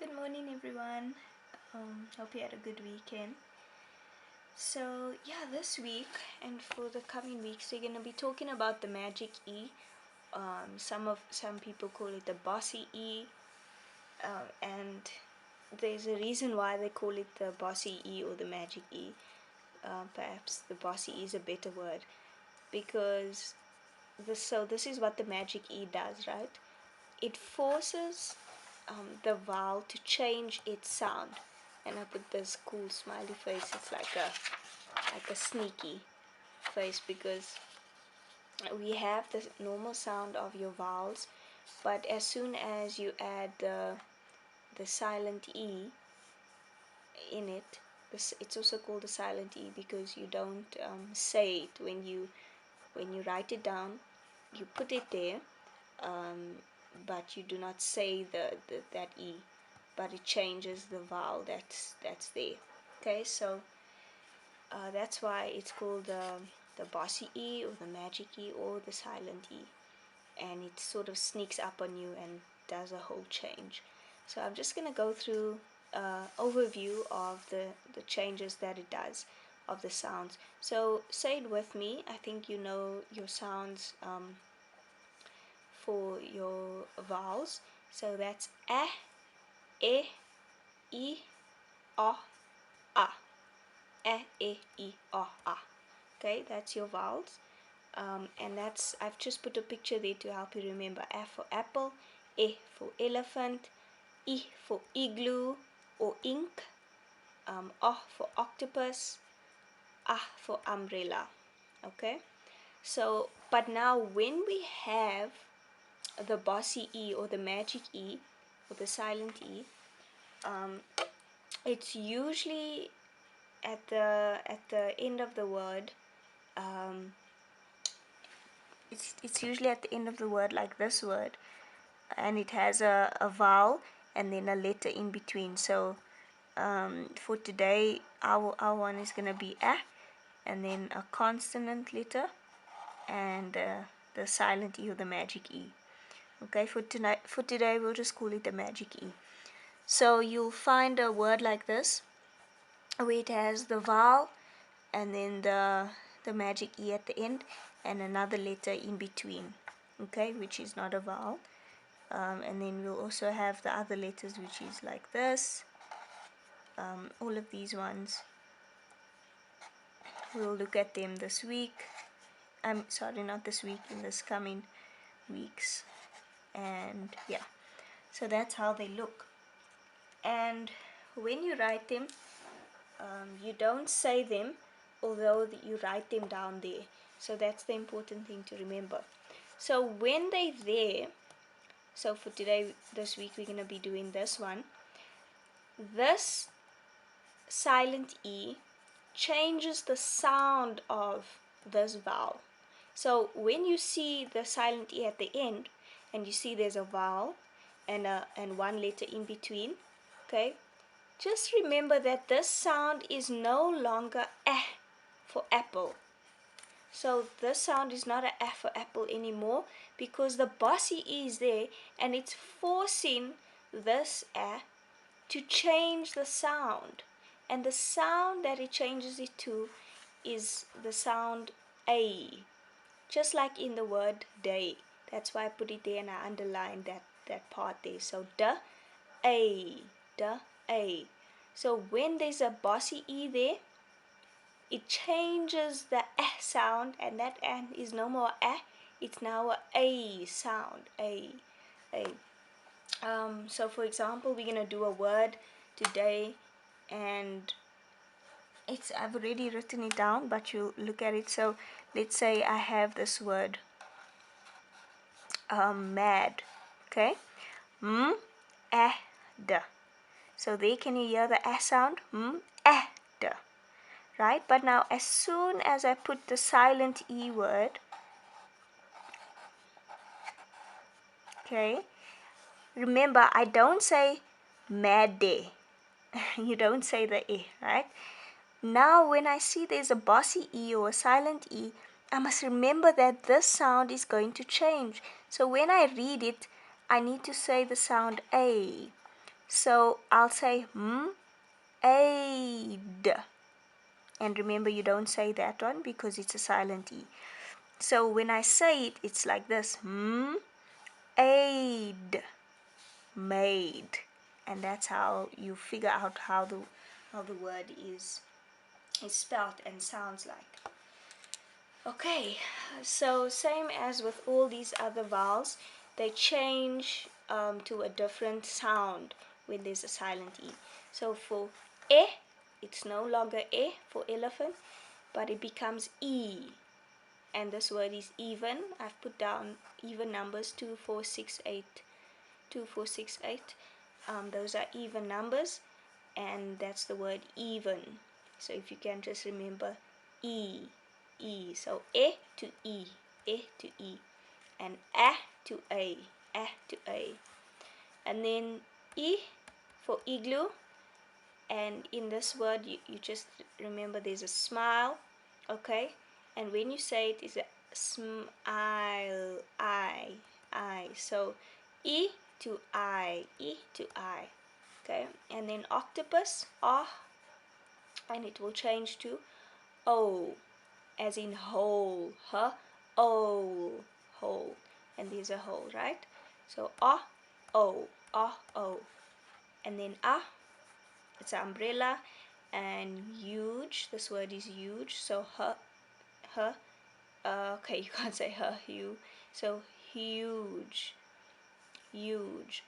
Good morning, everyone. Hope you had a good weekend. So, yeah, this week and for the coming weeks, we're going to be talking about the magic E. Some people call it the bossy E, and there's a reason why they call it the bossy E or the magic E. Perhaps the bossy E is a better word because this is what the magic E does, right? It forces the vowel to change its sound. And I put this cool smiley face. It's like a sneaky face because we have the normal sound of your vowels, but as soon as you add the silent E in it, it's also called the silent E because you don't say it when you write it down. You put it there, um, but you do not say that E, but it changes the vowel that's there. Okay, so that's why it's called the bossy E or the magic E or the silent E, and it sort of sneaks up on you and does a whole change. So I'm just going to go through overview of the changes that it does of the sounds. So say it with me. I think you know your sounds for your vowels. So that's a, e, I, o, a. A, E, I, O, A. Okay, that's your vowels. And I've just put a picture there to help you remember. A for apple, E for elephant, I for igloo or ink, O for octopus, A for umbrella. Okay, so but now when we have the bossy E or the magic E or the silent E, it's usually at the end of the word. Um, it's usually at the end of the word, like this word, and it has a vowel and then a letter in between. So for today, our one is gonna be a, and then a consonant letter, and the silent E or the magic E. Okay, for today we'll just call it the magic E. So you'll find a word like this where it has the vowel and then the magic E at the end and another letter in between, okay, which is not a vowel. And then we'll also have the other letters, which is like this. All of these ones, we'll look at them this week. I'm sorry, not this week, in this coming weeks. And yeah, so that's how they look. And when you write them, you don't say them, although you write them down there. So that's the important thing to remember. So when they're there, so for today, this week, we're going to be doing this one. This silent E changes the sound of this vowel. So when you see the silent E at the end, and you see there's a vowel and one letter in between, okay, just remember that this sound is no longer a for apple. So this sound is not an A for apple anymore because the bossy E is there and it's forcing this A to change the sound. And the sound that it changes it to is the sound A. Just like in the word day. That's why I put it there and I underlined that part there. So A, A. So when there's a bossy E there, it changes the sound, and that is no more it's now a sound, a. So for example, we're gonna do a word today, and I've already written it down, but you look at it. So let's say I have this word, mad, okay, d. So there, can you hear the sound? D. Right? But now as soon as I put the silent E word, okay, remember I don't say mad day. You don't say the E, right? Now when I see there's a bossy E or a silent E, I must remember that this sound is going to change. So when I read it, I need to say the sound A. So I'll say aid. And remember, you don't say that one because it's a silent E. So when I say it, it's like this. Aid. Made. And that's how you figure out how the word is spelled and sounds like. Okay, so same as with all these other vowels, they change to a different sound when there's a silent E. So for E, it's no longer E for elephant, but it becomes E. And this word is even. I've put down even numbers 2, 4, 6, 8. 2, 4, 6, 8. Those are even numbers, and that's the word even. So if you can just remember E, E. So E to E, E to E, and A to A, A to A. And then E for igloo, and in this word you just remember there's a smile, okay? And when you say it is a smile, I. So E to I, E to I, okay? And then octopus, and it will change to O, as in whole, O, whole, and there's a hole, right? So O, O, and then it's an umbrella, and huge, this word is huge, so okay, you can't say you, so huge,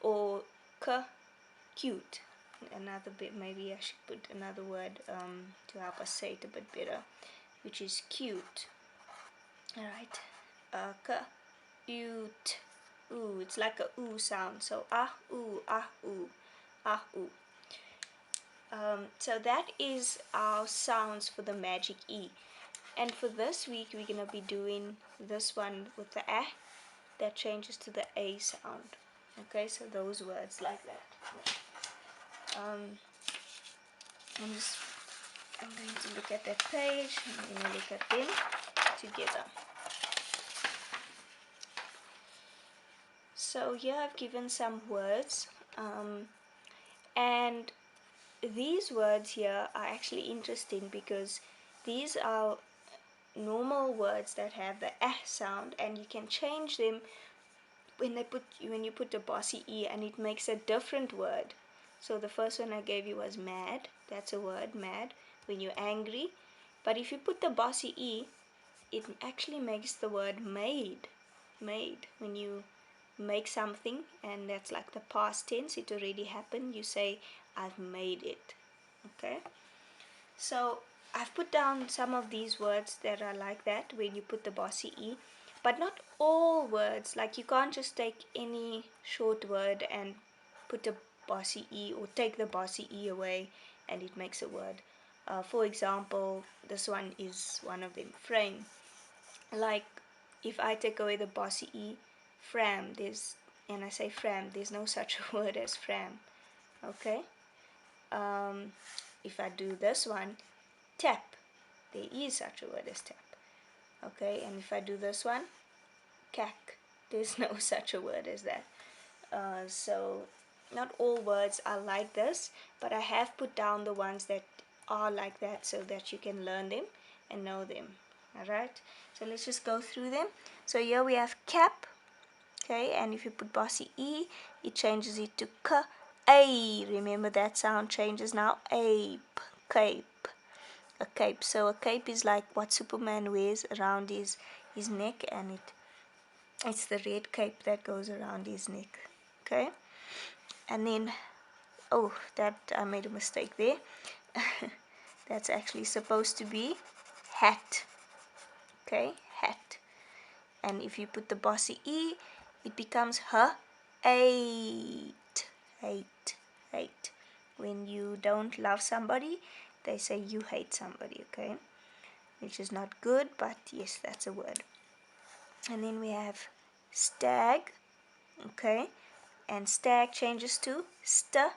or cute. Another bit, maybe I should put another word to help us say it a bit better, which is cute. All right, cute. Ooh, it's like a ooh sound. So ooh, ooh, ooh. So that is our sounds for the magic E. And for this week, we're gonna be doing this one with the A that changes to the A sound. Okay, so those words like that. I'm going to look at that page, and we're going to look at them together. So here I've given some words, and these words here are actually interesting because these are normal words that have the sound, and you can change them when you put the bossy E, and it makes a different word. So the first one I gave you was mad. That's a word, mad, when you're angry. But if you put the bossy E, it actually makes the word made. Made, when you make something, and that's like the past tense, it already happened, you say I've made it. Okay, so I've put down some of these words that are like that when you put the bossy E, but not all words. Like you can't just take any short word and put a bossy E, or take the bossy E away and it makes a word. For example, this one is one of them, frame. Like if I take away the bossy E, fram, and I say fram, there's no such a word as fram. Okay, if I do this one, tap, there is such a word as tap. Okay, and if I do this one, cack, there's no such a word as that. So not all words are like this, but I have put down the ones that are like that so that you can learn them and know them. Alright, so let's just go through them. So here we have cap, okay, and if you put bossy E, it changes it to k, a. Remember that sound changes now, ape, cape, a cape. So a cape is like what Superman wears around his neck, and it's the red cape that goes around his neck. Okay, and then that I made a mistake there. That's actually supposed to be hat. Okay, hat. And if you put the bossy E, it becomes hate, hate. When you don't love somebody, they say you hate somebody, okay? Which is not good, but yes, that's a word. And then we have stag, okay? And stag changes to stage,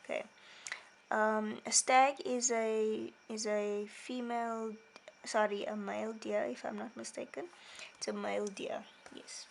okay? A stag is a female, sorry, a male deer, if I'm not mistaken. It's a male deer, yes.